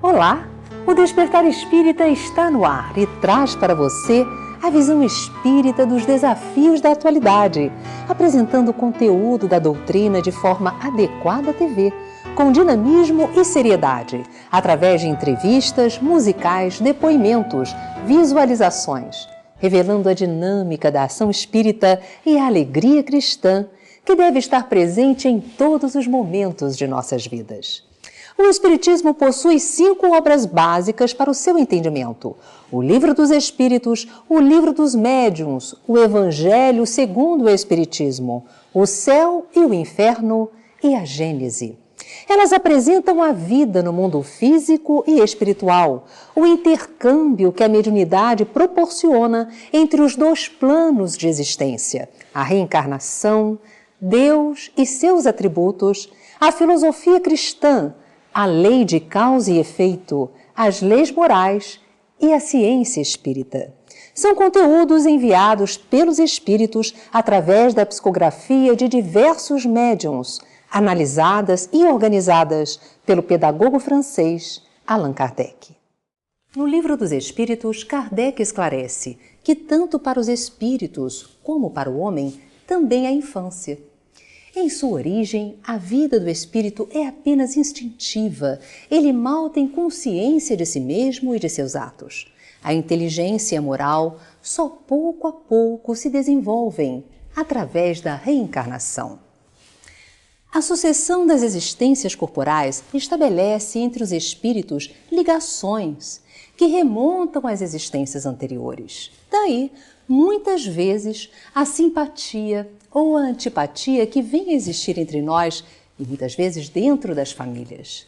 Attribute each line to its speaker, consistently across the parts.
Speaker 1: Olá! O Despertar Espírita está no ar e traz para você a visão espírita dos desafios da atualidade, apresentando o conteúdo da doutrina de forma adequada à TV, com dinamismo e seriedade, através de entrevistas, musicais, depoimentos, visualizações, revelando a dinâmica da ação espírita e a alegria cristã que deve estar presente em todos os momentos de nossas vidas. O Espiritismo possui 5 obras básicas para o seu entendimento: o Livro dos Espíritos, o Livro dos Médiuns, o Evangelho segundo o Espiritismo, o Céu e o Inferno e a Gênese. Elas apresentam a vida no mundo físico e espiritual, o intercâmbio que a mediunidade proporciona entre os 2 planos de existência, a reencarnação, Deus e seus atributos, a filosofia cristã, a lei de causa e efeito, as leis morais e a ciência espírita. São conteúdos enviados pelos espíritos através da psicografia de diversos médiuns, analisadas e organizadas pelo pedagogo francês Allan Kardec. No Livro dos Espíritos, Kardec esclarece que tanto para os espíritos como para o homem também há infância. Em sua origem, a vida do espírito é apenas instintiva. Ele mal tem consciência de si mesmo e de seus atos. A inteligência moral só pouco a pouco se desenvolvem através da reencarnação. A sucessão das existências corporais estabelece entre os espíritos ligações que remontam às existências anteriores. Daí, muitas vezes, a simpatia ou a antipatia que vem a existir entre nós e muitas vezes dentro das famílias.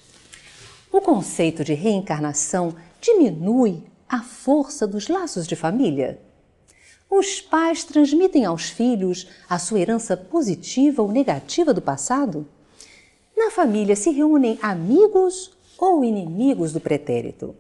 Speaker 1: O conceito de reencarnação diminui a força dos laços de família. Os pais transmitem aos filhos a sua herança positiva ou negativa do passado? Na família se reúnem amigos ou inimigos do pretérito?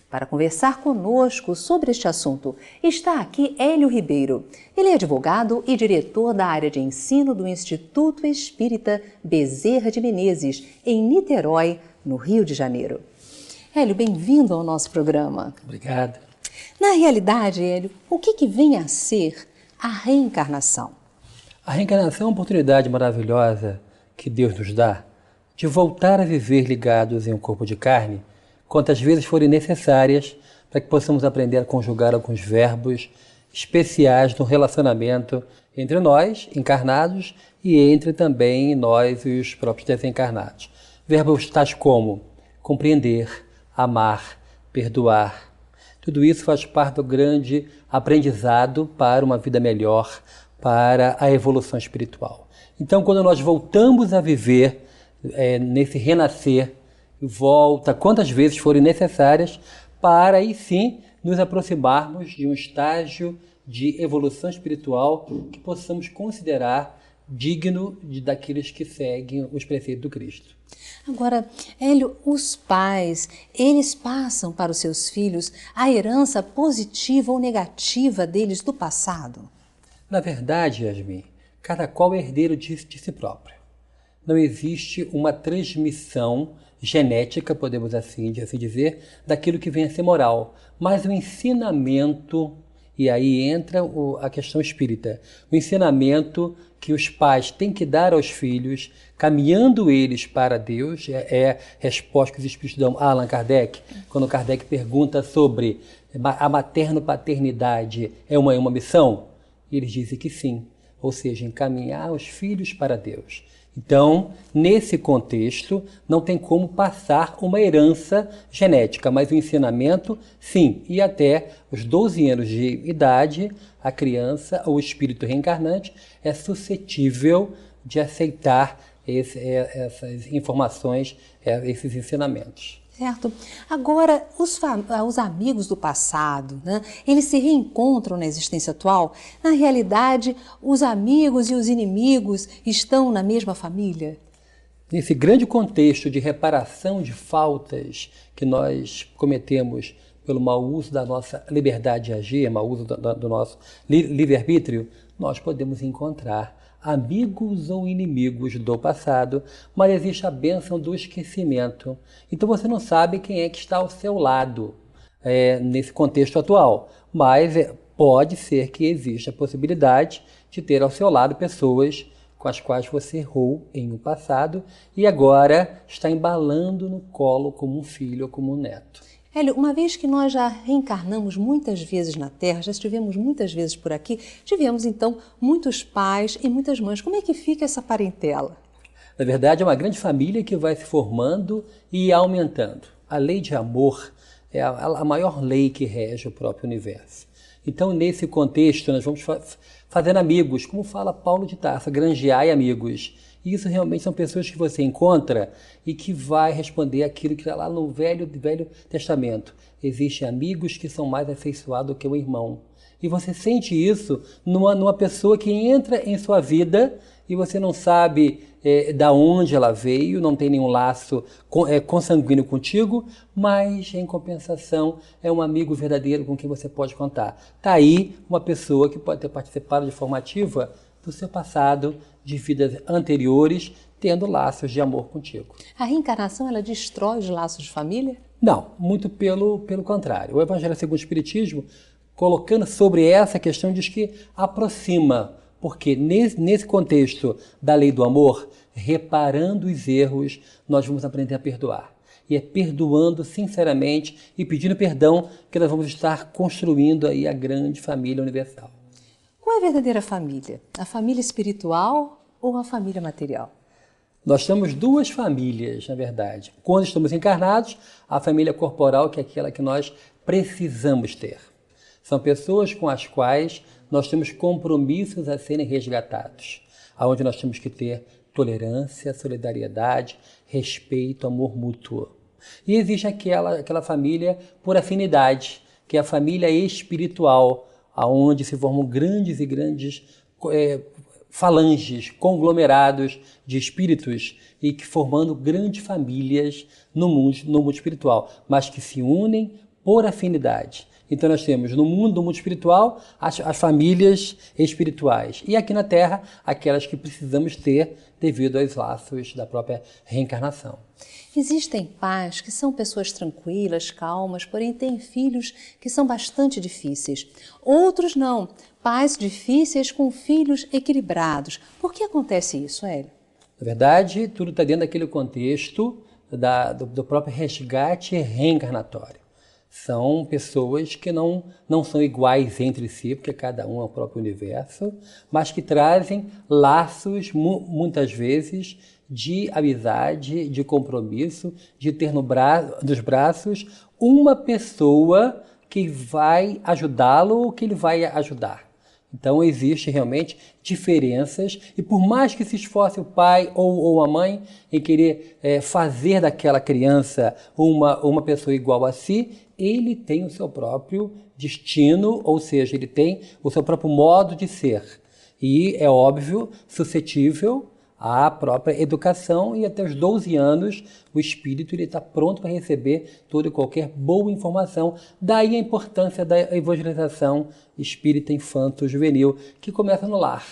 Speaker 1: Para conversar conosco sobre este assunto, está aqui Hélio Ribeiro. Ele é advogado e diretor da área de ensino do Instituto Espírita Bezerra de Menezes, em Niterói, no Rio de Janeiro. Hélio, bem-vindo ao nosso programa.
Speaker 2: Obrigado.
Speaker 1: Na realidade, Hélio, o que vem a ser a reencarnação?
Speaker 2: A reencarnação é uma oportunidade maravilhosa que Deus nos dá de voltar a viver ligados em um corpo de carne quantas vezes forem necessárias para que possamos aprender a conjugar alguns verbos especiais no relacionamento entre nós, encarnados, e entre também nós e os próprios desencarnados. Verbos tais como compreender, amar, perdoar. Tudo isso faz parte do grande aprendizado para uma vida melhor, para a evolução espiritual. Então, quando nós voltamos a viver nesse renascer, volta quantas vezes forem necessárias para aí sim nos aproximarmos de um estágio de evolução espiritual que possamos considerar digno daqueles que seguem os preceitos do Cristo.
Speaker 1: Agora, Hélio, os pais, eles passam para os seus filhos a herança positiva ou negativa deles do passado?
Speaker 2: Na verdade, Yasmin, cada qual é herdeiro de si próprio. Não existe uma transmissão genética, podemos assim dizer, daquilo que vem a ser moral. Mas o ensinamento, e aí entra a questão espírita, o ensinamento que os pais têm que dar aos filhos, caminhando eles para Deus, é a resposta que os espíritos dão a Allan Kardec, quando Kardec pergunta sobre a materno-paternidade é uma missão, eles dizem que sim, ou seja, encaminhar os filhos para Deus. Então, nesse contexto, não tem como passar uma herança genética, mas o ensinamento, sim. E até os 12 anos de idade, a criança, ou o espírito reencarnante, é suscetível de aceitar essas informações, esses ensinamentos.
Speaker 1: Certo. Agora, os amigos do passado, né, eles se reencontram na existência atual? Na realidade, os amigos e os inimigos estão na mesma família?
Speaker 2: Nesse grande contexto de reparação de faltas que nós cometemos pelo mau uso da nossa liberdade de agir, mau uso do nosso livre-arbítrio, nós podemos encontrar amigos ou inimigos do passado, mas existe a bênção do esquecimento. Então você não sabe quem é que está ao seu lado nesse contexto atual, mas pode ser que exista a possibilidade de ter ao seu lado pessoas com as quais você errou em um passado e agora está embalando no colo como um filho ou como um neto.
Speaker 1: Hélio, uma vez que nós já reencarnamos muitas vezes na Terra, já estivemos muitas vezes por aqui, tivemos então muitos pais e muitas mães. Como é que fica essa parentela?
Speaker 2: Na verdade, é uma grande família que vai se formando e aumentando. A lei de amor é a maior lei que rege o próprio universo. Então, nesse contexto, nós vamos fazendo amigos, como fala Paulo de Tarso, granjeai amigos. E isso realmente são pessoas que você encontra e que vai responder aquilo que está lá no Velho Testamento. Existem amigos que são mais afeiçoados do que o irmão. E você sente isso numa pessoa que entra em sua vida e você não sabe da onde ela veio, não tem nenhum laço consanguíneo contigo, mas em compensação é um amigo verdadeiro com quem você pode contar. Está aí uma pessoa que pode ter participado de forma ativa do seu passado, de vidas anteriores, tendo laços de amor contigo.
Speaker 1: A reencarnação, ela destrói os laços de família?
Speaker 2: Não, muito pelo contrário. O Evangelho segundo o Espiritismo, colocando sobre essa questão, diz que aproxima, porque nesse contexto da lei do amor, reparando os erros, nós vamos aprender a perdoar. E é perdoando sinceramente e pedindo perdão que nós vamos estar construindo aí a grande família universal.
Speaker 1: Qual é a verdadeira família? A família espiritual ou a família material?
Speaker 2: Nós temos duas famílias, na verdade. Quando estamos encarnados, a família corporal, que é aquela que nós precisamos ter. São pessoas com as quais nós temos compromissos a serem resgatados, onde nós temos que ter tolerância, solidariedade, respeito, amor mútuo. E existe aquela família por afinidade, que é a família espiritual, onde se formam grandes e grandes falanges, conglomerados de espíritos e que formando grandes famílias no mundo espiritual, mas que se unem por afinidade. Então nós temos no mundo espiritual as famílias espirituais e aqui na Terra aquelas que precisamos ter devido aos laços da própria reencarnação.
Speaker 1: Existem pais que são pessoas tranquilas, calmas, porém têm filhos que são bastante difíceis. Outros não, pais difíceis com filhos equilibrados. Por que acontece isso, Hélio?
Speaker 2: Na verdade, tudo está dentro daquele contexto do próprio resgate reencarnatório. São pessoas que não são iguais entre si, porque cada um é o próprio universo, mas que trazem laços, muitas vezes, de amizade, de compromisso, de ter nos braços uma pessoa que vai ajudá-lo ou que ele vai ajudar. Então, existe realmente diferenças e por mais que se esforce o pai ou a mãe em querer fazer daquela criança uma pessoa igual a si, ele tem o seu próprio destino, ou seja, ele tem o seu próprio modo de ser. E, é óbvio, suscetível à própria educação e até os 12 anos o espírito está pronto para receber toda e qualquer boa informação. Daí a importância da evangelização espírita infanto-juvenil, que começa no lar.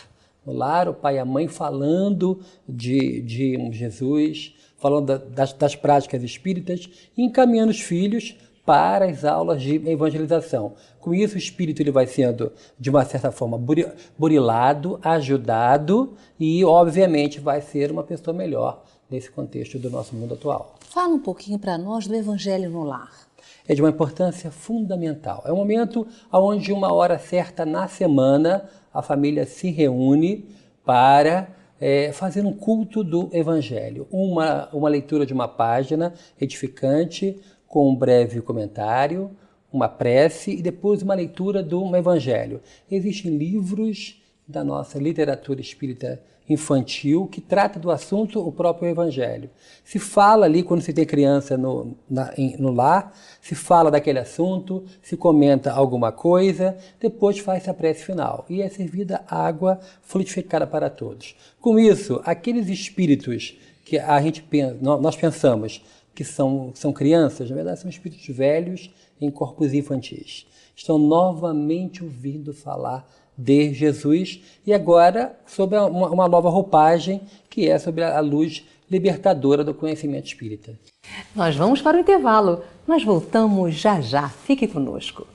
Speaker 2: No lar, o pai e a mãe falando de Jesus, falando das práticas espíritas e encaminhando os filhos para as aulas de evangelização. Com isso, o espírito ele vai sendo, de uma certa forma, burilado, ajudado e, obviamente, vai ser uma pessoa melhor nesse contexto do nosso mundo atual.
Speaker 1: Fala um pouquinho para nós do Evangelho no Lar.
Speaker 2: É de uma importância fundamental. É um momento onde, uma hora certa na semana, a família se reúne para fazer um culto do Evangelho. Uma leitura de uma página edificante, com um breve comentário, uma prece e depois uma leitura do Evangelho. Existem livros da nossa literatura espírita infantil que trata do assunto o próprio Evangelho. Se fala ali, quando se tem criança no lar, se fala daquele assunto, se comenta alguma coisa, depois faz a prece final e é servida água fluidificada para todos. Com isso, aqueles espíritos que nós pensamos que são crianças, na verdade são espíritos velhos em corpos infantis. Estão novamente ouvindo falar de Jesus, e agora sob uma nova roupagem, que é sobre a luz libertadora do conhecimento espírita.
Speaker 1: Nós vamos para o intervalo, mas voltamos já já. Fique conosco.